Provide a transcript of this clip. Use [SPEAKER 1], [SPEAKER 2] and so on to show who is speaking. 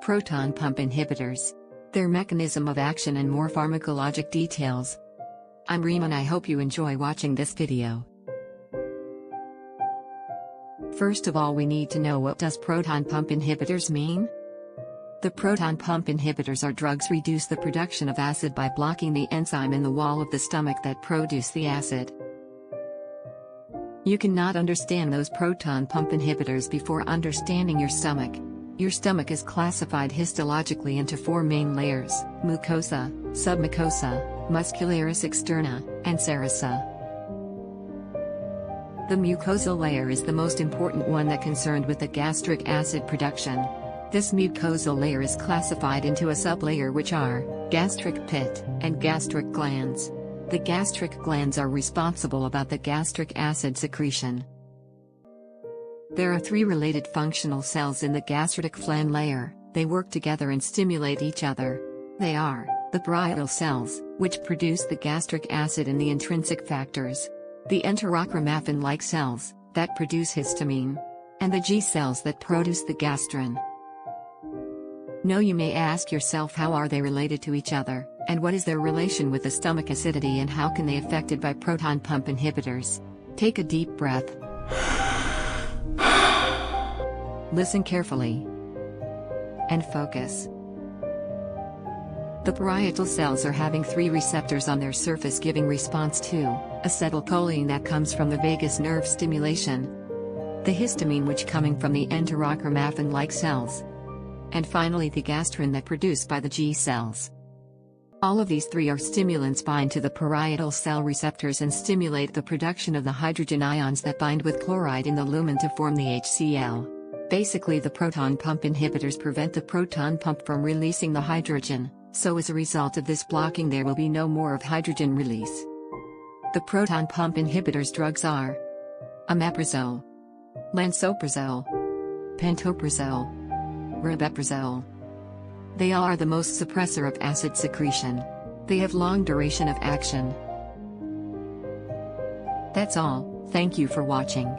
[SPEAKER 1] Proton pump inhibitors. Their mechanism of action and more pharmacologic details. I'm Reem and I hope you enjoy watching this video. First of all, we need to know, what does proton pump inhibitors mean? The proton pump inhibitors are drugs reduce the production of acid by blocking the enzyme in the wall of the stomach that produce the acid. You cannot understand those proton pump inhibitors before understanding your stomach. Your stomach is classified histologically into four main layers: mucosa, submucosa, muscularis externa, and serosa. The mucosal layer is the most important one that concerned with the gastric acid production. This mucosal layer is classified into a sublayer, which are gastric pit and gastric glands. The gastric glands are responsible about the gastric acid secretion. There are three related functional cells in the gastric phlegm layer. They work together and stimulate each other. They are the parietal cells, which produce the gastric acid and the intrinsic factors; the enterochromaffin-like cells, that produce histamine; and the G cells that produce the gastrin. Now you may ask yourself, how are they related to each other, and what is their relation with the stomach acidity, and how can they be affected by proton pump inhibitors? Take a deep breath. Listen carefully. And focus. The parietal cells are having three receptors on their surface giving response to acetylcholine that comes from the vagus nerve stimulation, the histamine which coming from the enterochromaffin-like cells, and finally the gastrin that produced by the G cells. All of these three are stimulants bind to the parietal cell receptors and stimulate the production of the hydrogen ions that bind with chloride in the lumen to form the HCl. Basically, the proton pump inhibitors prevent the proton pump from releasing the hydrogen, so as a result of this blocking there will be no more of hydrogen release. The proton pump inhibitors drugs are omeprazole, lansoprazole, pantoprazole, rabeprazole. They are the most suppressor of acid secretion. They have long duration of action. That's all. Thank you for watching.